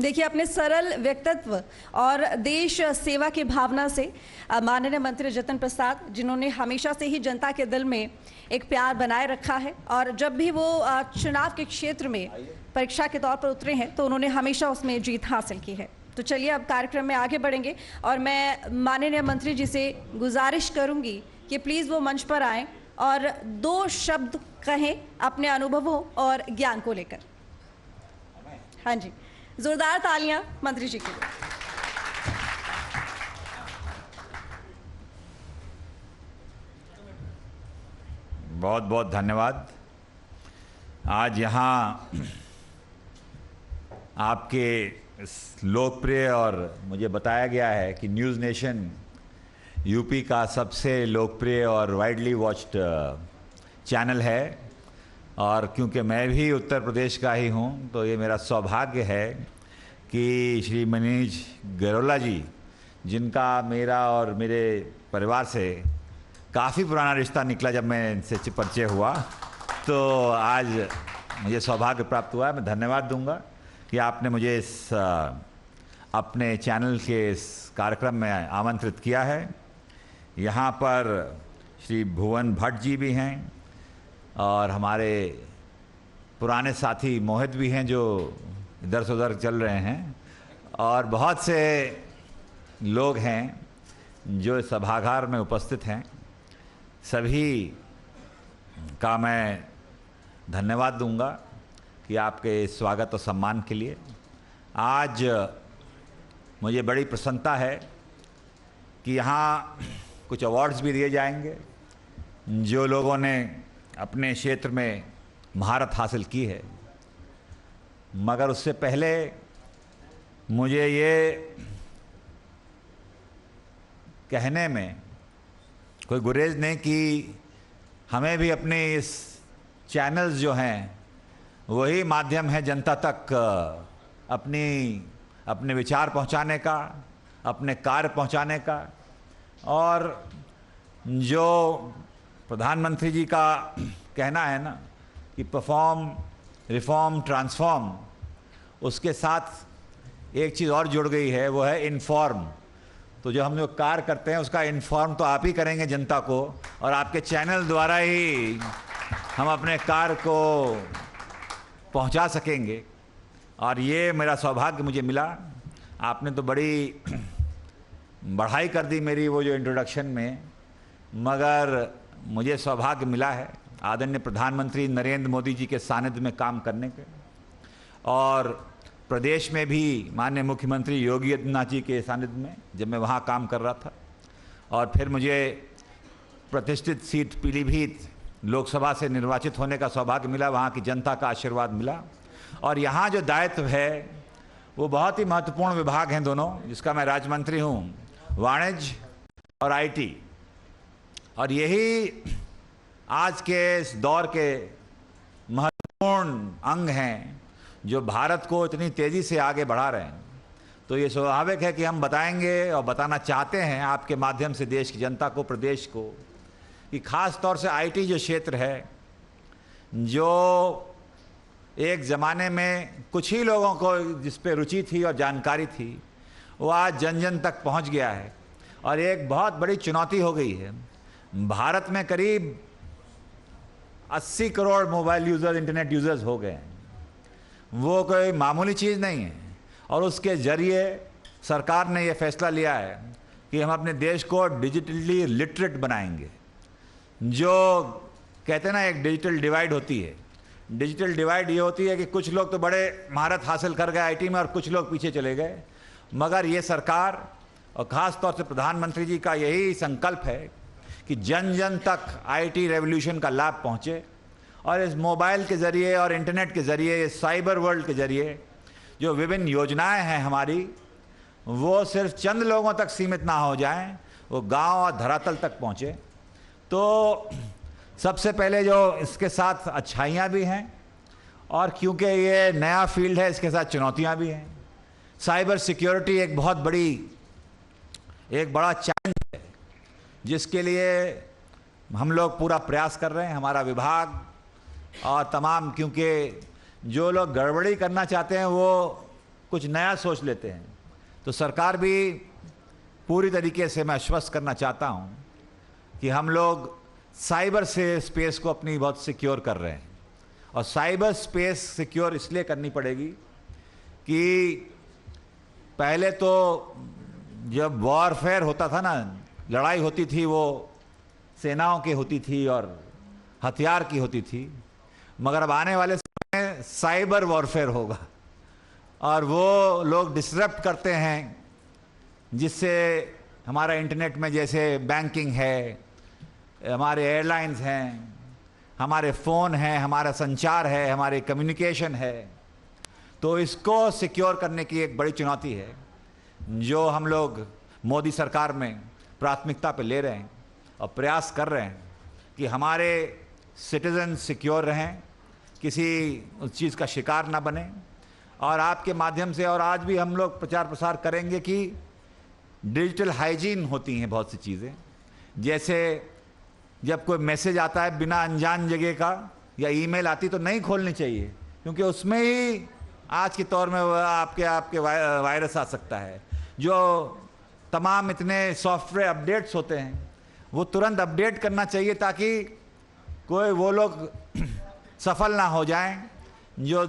देखिए, अपने सरल व्यक्तित्व और देश सेवा की भावना से माननीय मंत्री जतिन प्रसाद, जिन्होंने हमेशा से ही जनता के दिल में एक प्यार बनाए रखा है, और जब भी वो चुनाव के क्षेत्र में परीक्षा के तौर पर उतरे हैं तो उन्होंने हमेशा उसमें जीत हासिल की है। तो चलिए अब कार्यक्रम में आगे बढ़ेंगे और मैं माननीय मंत्री जी से गुजारिश करूंगी कि प्लीज़ वो मंच पर आएँ और 2 शब्द कहें अपने अनुभवों और ज्ञान को लेकर। हाँ जी, जोरदार तालियां मंत्री जी के लिए। बहुत बहुत धन्यवाद। आज यहाँ आपके लोकप्रिय और मुझे बताया गया है कि न्यूज़ नेशन यूपी का सबसे लोकप्रिय और वाइडली वॉच्ड चैनल है, और क्योंकि मैं भी उत्तर प्रदेश का ही हूँ तो ये मेरा सौभाग्य है कि श्री मनीष गरोला जी, जिनका मेरा और मेरे परिवार से काफ़ी पुराना रिश्ता निकला जब मैं इनसे परिचय हुआ, तो आज मुझे सौभाग्य प्राप्त हुआ है। मैं धन्यवाद दूंगा कि आपने मुझे इस अपने चैनल के इस कार्यक्रम में आमंत्रित किया है। यहाँ पर श्री भुवन भट्ट जी भी हैं और हमारे पुराने साथी मोहित भी हैं जो इधर से उधर चल रहे हैं, और बहुत से लोग हैं जो इस सभागार में उपस्थित हैं। सभी का मैं धन्यवाद दूंगा कि आपके स्वागत और सम्मान के लिए। आज मुझे बड़ी प्रसन्नता है कि यहाँ कुछ अवार्ड्स भी दिए जाएंगे जो लोगों ने अपने क्षेत्र में महारत हासिल की है, मगर उससे पहले मुझे ये कहने में कोई गुरेज नहीं कि हमें भी अपने इस चैनल्स जो हैं वही माध्यम है जनता तक अपने विचार पहुंचाने का, अपने कार्य पहुंचाने का, और जो प्रधानमंत्री जी का कहना है ना कि परफॉर्म, रिफॉर्म, ट्रांसफॉर्म, उसके साथ एक चीज़ और जुड़ गई है, वो है इन्फॉर्म। तो जो हम लोग कार्य करते हैं उसका इन्फॉर्म तो आप ही करेंगे जनता को, और आपके चैनल द्वारा ही हम अपने कार्य को पहुंचा सकेंगे। और ये मेरा सौभाग्य मुझे मिला। आपने तो बड़ी बढ़ाई कर दी मेरी वो जो इंट्रोडक्शन में, मगर मुझे सौभाग्य मिला है आदरणीय प्रधानमंत्री नरेंद्र मोदी जी के सानिध्य में काम करने के, और प्रदेश में भी माननीय मुख्यमंत्री योगी आदित्यनाथ जी के सानिध्य में जब मैं वहाँ काम कर रहा था, और फिर मुझे प्रतिष्ठित सीट पीलीभीत लोकसभा से निर्वाचित होने का सौभाग्य मिला, वहाँ की जनता का आशीर्वाद मिला। और यहाँ जो दायित्व है वो बहुत ही महत्वपूर्ण विभाग हैं दोनों, जिसका मैं राज्य मंत्री हूँ, वाणिज्य और आईटी। और यही आज के इस दौर के महत्वपूर्ण अंग हैं जो भारत को इतनी तेज़ी से आगे बढ़ा रहे हैं। तो ये स्वाभाविक है कि हम बताएंगे और बताना चाहते हैं आपके माध्यम से देश की जनता को, प्रदेश को, कि खास तौर से आईटी जो क्षेत्र है, जो एक ज़माने में कुछ ही लोगों को जिस पे रुचि थी और जानकारी थी, वो आज जन जन तक पहुंच गया है और एक बहुत बड़ी चुनौती हो गई है। भारत में करीब 80 crore mobile users, internet users हो गए हैं। वो कोई मामूली चीज़ नहीं है, और उसके ज़रिए सरकार ने ये फैसला लिया है कि हम अपने देश को डिजिटली लिटरेट बनाएंगे। जो कहते हैं ना, एक डिजिटल डिवाइड होती है। डिजिटल डिवाइड ये होती है कि कुछ लोग तो बड़े महारत हासिल कर गए आईटी में और कुछ लोग पीछे चले गए, मगर ये सरकार और ख़ास तौर से प्रधानमंत्री जी का यही संकल्प है कि जन जन तक आईटी रेवोल्यूशन का लाभ पहुँचे, और इस मोबाइल के ज़रिए और इंटरनेट के ज़रिए, इस साइबर वर्ल्ड के ज़रिए जो विभिन्न योजनाएं हैं हमारी, वो सिर्फ चंद लोगों तक सीमित ना हो जाएं, वो गांव और धरातल तक पहुँचे। तो सबसे पहले जो इसके साथ अच्छाइयाँ भी हैं, और क्योंकि ये नया फील्ड है इसके साथ चुनौतियाँ भी हैं। साइबर सिक्योरिटी एक बहुत बड़ा चैलेंज है, जिसके लिए हम लोग पूरा प्रयास कर रहे हैं, हमारा विभाग और तमाम, क्योंकि जो लोग गड़बड़ी करना चाहते हैं वो कुछ नया सोच लेते हैं। तो सरकार भी पूरी तरीके से मैं आश्वस्त करना चाहता हूँ कि हम लोग साइबर से स्पेस को अपनी बहुत सिक्योर कर रहे हैं, और साइबर स्पेस सिक्योर इसलिए करनी पड़ेगी कि पहले तो जब वॉरफेयर होता था ना, लड़ाई होती थी, वो सेनाओं की होती थी और हथियार की होती थी, मगर अब आने वाले समय में साइबर वॉरफेयर होगा, और वो लोग डिसरप्ट करते हैं, जिससे हमारा इंटरनेट में जैसे बैंकिंग है, हमारे एयरलाइंस हैं, हमारे फ़ोन हैं, हमारा संचार है, हमारे कम्युनिकेशन है। तो इसको सिक्योर करने की एक बड़ी चुनौती है जो हम लोग मोदी सरकार में प्राथमिकता पे ले रहे हैं और प्रयास कर रहे हैं कि हमारे सिटीजन सिक्योर रहें, किसी उस चीज़ का शिकार ना बने। और आपके माध्यम से और आज भी हम लोग प्रचार प्रसार करेंगे कि डिजिटल हाइजीन होती हैं बहुत सी चीज़ें, जैसे जब कोई मैसेज आता है बिना अनजान जगह का या ईमेल आती तो नहीं खोलनी चाहिए, क्योंकि उसमें ही आज के तौर में आपके वायरस आ सकता है। जो तमाम इतने सॉफ्टवेयर अपडेट्स होते हैं वो तुरंत अपडेट करना चाहिए ताकि कोई वो लोग सफल ना हो जाएं जो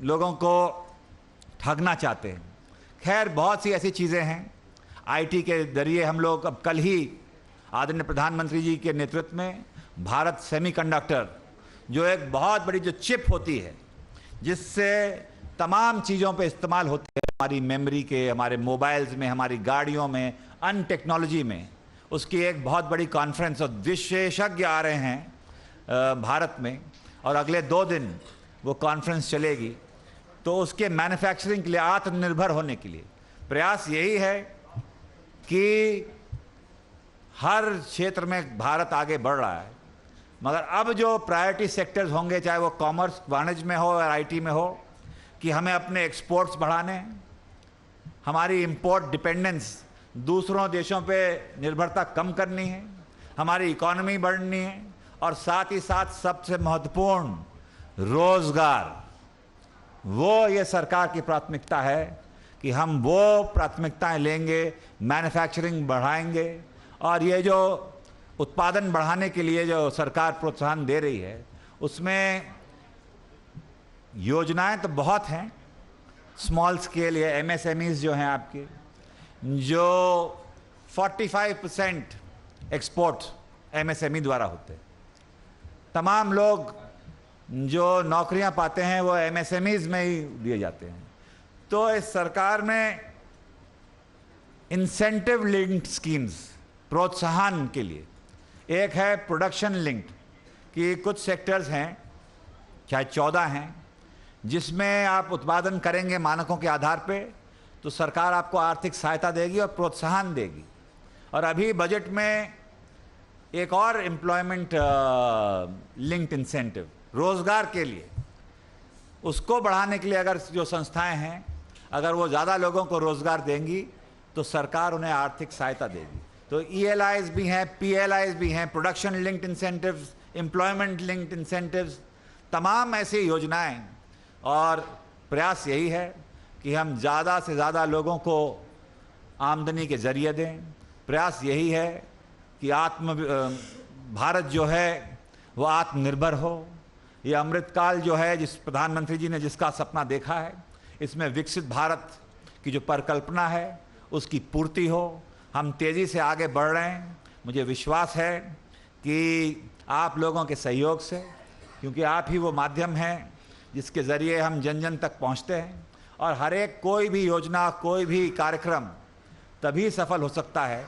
लोगों को ठगना चाहते हैं। खैर, बहुत सी ऐसी चीज़ें हैं आईटी के जरिए हम लोग अब कल ही आदरणीय प्रधानमंत्री जी के नेतृत्व में भारत सेमीकंडक्टर, जो एक बहुत बड़ी जो चिप होती है जिससे तमाम चीज़ों पे इस्तेमाल होती है, हमारी मेमोरी के, हमारे मोबाइल्स में, हमारी गाड़ियों में, अन्य टेक्नोलॉजी में, उसकी एक बहुत बड़ी कॉन्फ्रेंस और विशेषज्ञ आ रहे हैं भारत में, और अगले 2 दिन वो कॉन्फ्रेंस चलेगी। तो उसके मैन्युफैक्चरिंग के लिए, आत्मनिर्भर होने के लिए प्रयास यही है कि हर क्षेत्र में भारत आगे बढ़ रहा है, मगर अब जो प्रायोरिटी सेक्टर्स होंगे, चाहे वो कॉमर्स वाणिज्य में हो या आईटी में हो, कि हमें अपने एक्सपोर्ट्स बढ़ाने हैं, हमारी इंपोर्ट डिपेंडेंस, दूसरों देशों पे निर्भरता कम करनी है, हमारी इकोनॉमी बढ़नी है, और साथ ही साथ सबसे महत्वपूर्ण रोजगार, वो ये सरकार की प्राथमिकता है कि हम वो प्राथमिकताएं लेंगे, मैन्युफैक्चरिंग बढ़ाएंगे, और ये जो उत्पादन बढ़ाने के लिए जो सरकार प्रोत्साहन दे रही है उसमें योजनाएं तो बहुत हैं। स्मॉल स्केल या एमएसएमईज जो हैं आपके, जो 45% एक्सपोर्ट एमएसएमई द्वारा होते हैं। तमाम लोग जो नौकरियां पाते हैं वो एमएसएमईज में ही दिए जाते हैं। तो इस सरकार में इंसेंटिव लिंक्ड स्कीम्स, प्रोत्साहन के लिए, एक है प्रोडक्शन लिंक्ड, कि कुछ सेक्टर्स हैं, चाहे 14 हैं, जिसमें आप उत्पादन करेंगे मानकों के आधार पे, तो सरकार आपको आर्थिक सहायता देगी और प्रोत्साहन देगी। और अभी बजट में एक और एम्प्लॉयमेंट लिंक्ड इंसेंटिव, रोजगार के लिए, उसको बढ़ाने के लिए अगर जो संस्थाएं हैं, अगर वो ज़्यादा लोगों को रोजगार देंगी तो सरकार उन्हें आर्थिक सहायता देगी। तो ईएलआईज भी हैं, पीएलआईज भी हैं, production linked incentives, employment linked incentives, तमाम ऐसी योजनाएं। और प्रयास यही है कि हम ज़्यादा से ज़्यादा लोगों को आमदनी के जरिए दें। प्रयास यही है कि भारत जो है वो आत्मनिर्भर हो। ये अमृतकाल जो है, जिस प्रधानमंत्री जी ने जिसका सपना देखा है, इसमें विकसित भारत की जो परिकल्पना है उसकी पूर्ति हो। हम तेज़ी से आगे बढ़ रहे हैं। मुझे विश्वास है कि आप लोगों के सहयोग से, क्योंकि आप ही वो माध्यम हैं जिसके ज़रिए हम जन जन तक पहुंचते हैं, और हर एक कोई भी योजना, कोई भी कार्यक्रम तभी सफल हो सकता है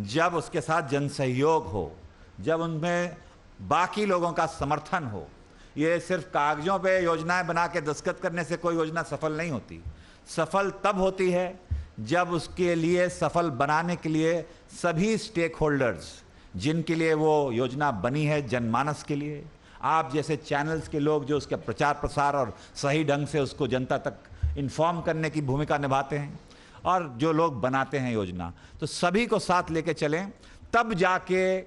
जब उसके साथ जन सहयोग हो, जब उनमें बाकी लोगों का समर्थन हो। ये सिर्फ कागज़ों पे योजनाएं बना के दस्तखत करने से कोई योजना सफल नहीं होती। सफल तब होती है जब उसके लिए, सफल बनाने के लिए सभी स्टेक होल्डर्स, जिनके लिए वो योजना बनी है, जनमानस के लिए, आप जैसे चैनल्स के लोग जो उसका प्रचार प्रसार और सही ढंग से उसको जनता तक इन्फॉर्म करने की भूमिका निभाते हैं, और जो लोग बनाते हैं योजना, तो सभी को साथ लेके चलें, तब जाके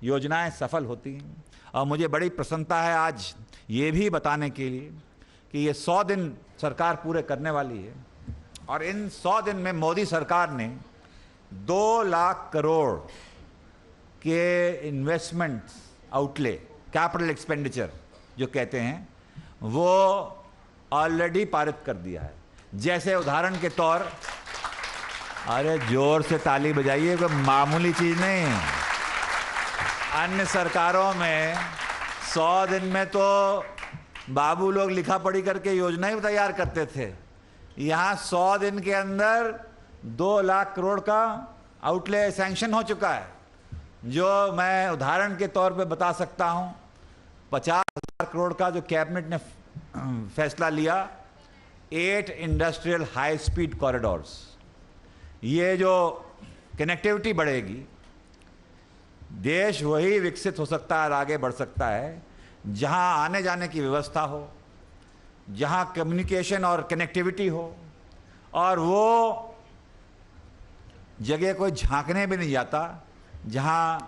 योजनाएं सफल होती हैं। और मुझे बड़ी प्रसन्नता है आज ये भी बताने के लिए कि ये 100 दिन सरकार पूरे करने वाली है, और इन 100 दिन में मोदी सरकार ने 2 लाख करोड़ के इन्वेस्टमेंट आउटले, कैपिटल एक्सपेंडिचर जो कहते हैं, वो ऑलरेडी पारित कर दिया है। जैसे उदाहरण के तौर, अरे जोर से ताली बजाइए, कोई मामूली चीज नहीं। अन्य सरकारों में 100 दिन में तो बाबू लोग लिखा पढ़ी करके योजना ही तैयार करते थे। यहाँ 100 दिन के अंदर 2 लाख करोड़ का आउटले सैंक्शन हो चुका है। जो मैं उदाहरण के तौर पे बता सकता हूँ, 50,000 करोड़ का जो कैबिनेट ने फैसला लिया, 8 इंडस्ट्रियल हाई स्पीड कॉरिडोर्स। ये जो कनेक्टिविटी बढ़ेगी, देश वही विकसित हो सकता है और आगे बढ़ सकता है जहां आने जाने की व्यवस्था हो, जहां कम्युनिकेशन और कनेक्टिविटी हो, और वो जगह कोई झांकने भी नहीं जाता जहां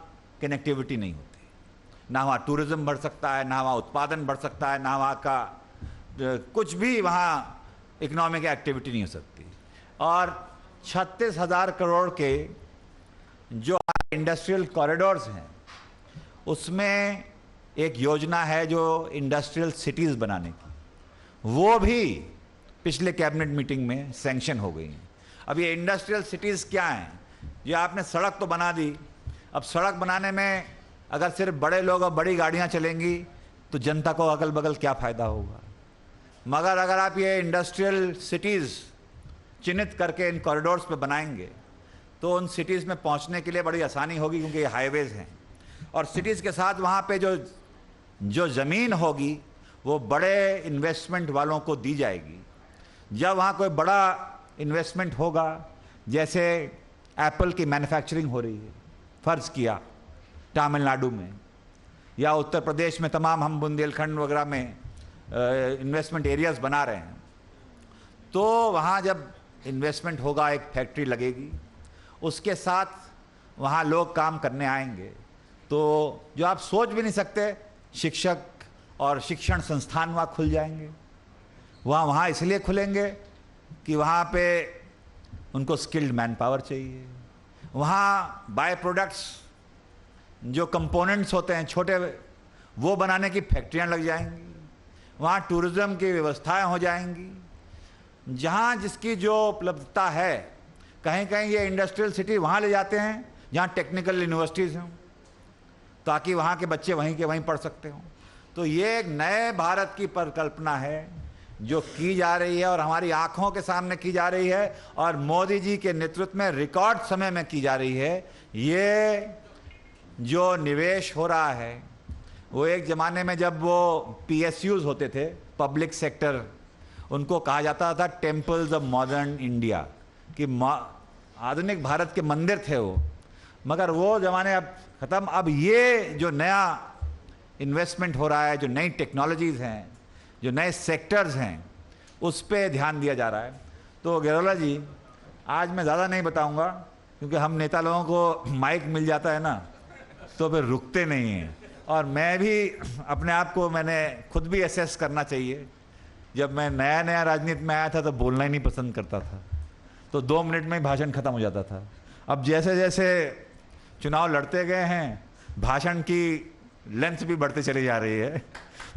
कनेक्टिविटी नहीं होती। ना वहाँ टूरिज्म बढ़ सकता है, ना वहाँ उत्पादन बढ़ सकता है, ना वहाँ का कुछ भी, वहाँ इकोनॉमिक एक्टिविटी नहीं हो सकती। और 36,000 करोड़ के जो इंडस्ट्रियल कॉरिडोर्स हैं, उसमें एक योजना है जो इंडस्ट्रियल सिटीज़ बनाने की, वो भी पिछले कैबिनेट मीटिंग में सैंक्शन हो गई हैं। अब ये इंडस्ट्रियल सिटीज़ क्या हैं? ये आपने सड़क तो बना दी, अब सड़क बनाने में अगर सिर्फ बड़े लोग और बड़ी गाड़ियाँ चलेंगी तो जनता को अगल बगल क्या फ़ायदा होगा। मगर अगर आप ये इंडस्ट्रियल सिटीज़ चिन्हित करके इन कॉरिडोर्स पे बनाएंगे तो उन सिटीज़ में पहुंचने के लिए बड़ी आसानी होगी, क्योंकि ये हाईवेज़ हैं। और सिटीज़ के साथ वहाँ पे जो ज़मीन होगी वो बड़े इन्वेस्टमेंट वालों को दी जाएगी। जब वहाँ कोई बड़ा इन्वेस्टमेंट होगा, जैसे एप्पल की मैन्युफैक्चरिंग हो रही है, फ़र्ज़ किया तमिलनाडु में या उत्तर प्रदेश में, तमाम हम बुंदेलखंड वगैरह में इन्वेस्टमेंट एरियाज़ बना रहे हैं, तो वहाँ जब इन्वेस्टमेंट होगा, एक फैक्ट्री लगेगी, उसके साथ वहाँ लोग काम करने आएंगे, तो जो आप सोच भी नहीं सकते, शिक्षक और शिक्षण संस्थान वहाँ खुल जाएंगे। वहाँ इसलिए खुलेंगे कि वहाँ पे उनको स्किल्ड मैन पावर चाहिए। वहाँ बाय प्रोडक्ट्स जो कंपोनेंट्स होते हैं छोटे, वो बनाने की फैक्ट्रियाँ लग जाएंगी। वहाँ टूरिज़्म की व्यवस्थाएं हो जाएंगी। जहाँ जिसकी जो उपलब्धता है, कहीं कहीं ये इंडस्ट्रियल सिटी वहाँ ले जाते हैं जहाँ टेक्निकल यूनिवर्सिटीज़ हों, ताकि वहाँ के बच्चे वहीं के वहीं पढ़ सकते हों। तो ये एक नए भारत की परिकल्पना है जो की जा रही है और हमारी आंखों के सामने की जा रही है, और मोदी जी के नेतृत्व में रिकॉर्ड समय में की जा रही है। ये जो निवेश हो रहा है, वो एक ज़माने में जब वो PSUs होते थे, पब्लिक सेक्टर, उनको कहा जाता था टेम्पल्स ऑफ मॉडर्न इंडिया, कि आधुनिक भारत के मंदिर थे वो। मगर वो ज़माने अब ख़त्म। अब ये जो नया इन्वेस्टमेंट हो रहा है, जो नई टेक्नोलॉजीज़ हैं, जो नए सेक्टर्स हैं, उस पर ध्यान दिया जा रहा है। तो गैरोला जी, आज मैं ज़्यादा नहीं बताऊंगा, क्योंकि हम नेता लोगों को माइक मिल जाता है ना, तो फिर रुकते नहीं हैं। और मैं भी अपने आप को, मैंने खुद भी असेस करना चाहिए। जब मैं नया नया राजनीति में आया था तो बोलना ही नहीं पसंद करता था, तो 2 मिनट में ही भाषण खत्म हो जाता था। अब जैसे जैसे चुनाव लड़ते गए हैं, भाषण की लेंथ भी बढ़ती चली जा रही है,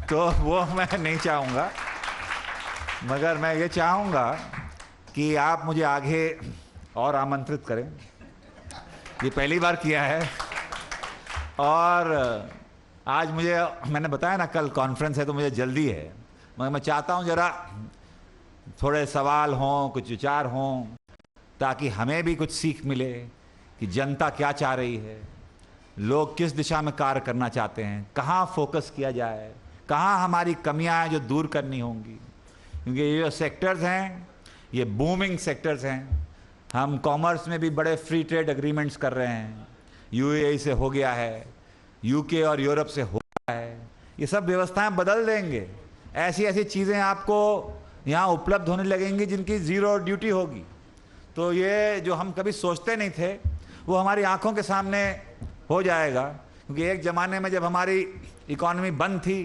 तो वो मैं नहीं चाहूँगा। मगर मैं ये चाहूँगा कि आप मुझे आगे और आमंत्रित करें। ये पहली बार किया है, और आज मैंने बताया ना, कल कॉन्फ्रेंस है तो मुझे जल्दी है, मगर मैं चाहता हूँ ज़रा थोड़े सवाल हों, कुछ विचार हों, ताकि हमें भी कुछ सीख मिले कि जनता क्या चाह रही है, लोग किस दिशा में कार्य करना चाहते हैं, कहाँ फोकस किया जाए, कहाँ हमारी कमियां हैं जो दूर करनी होंगी। क्योंकि ये जो सेक्टर्स हैं, ये बूमिंग सेक्टर्स हैं। हम कॉमर्स में भी बड़े फ्री ट्रेड एग्रीमेंट्स कर रहे हैं, UAE से हो गया है, UK और यूरोप से हो गया है। ये सब व्यवस्थाएं बदल देंगे। ऐसी ऐसी चीज़ें आपको यहाँ उपलब्ध होने लगेंगी जिनकी ज़ीरो ड्यूटी होगी। तो ये जो हम कभी सोचते नहीं थे, वो हमारी आंखों के सामने हो जाएगा। क्योंकि एक ज़माने में जब हमारी इकॉनमी बंद थी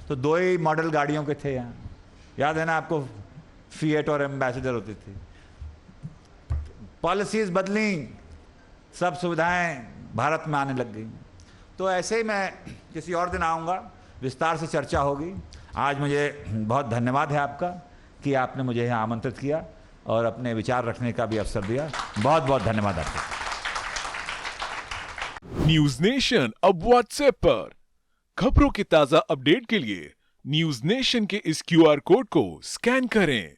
तो 2 ही मॉडल गाड़ियों के थे यहाँ, याद है ना आपको, फिएट और एम्बेसडर होती थी। पॉलिसीज़ बदली, सब सुविधाएं भारत में आने लग गई। तो ऐसे ही मैं किसी और दिन आऊँगा, विस्तार से चर्चा होगी। आज मुझे बहुत धन्यवाद है आपका कि आपने मुझे यहाँ आमंत्रित किया और अपने विचार रखने का भी अवसर दिया। बहुत बहुत धन्यवाद आपका। न्यूज नेशन अब व्हाट्सएप पर खबरों के ताजा अपडेट के लिए न्यूज नेशन के इस QR कोड को स्कैन करें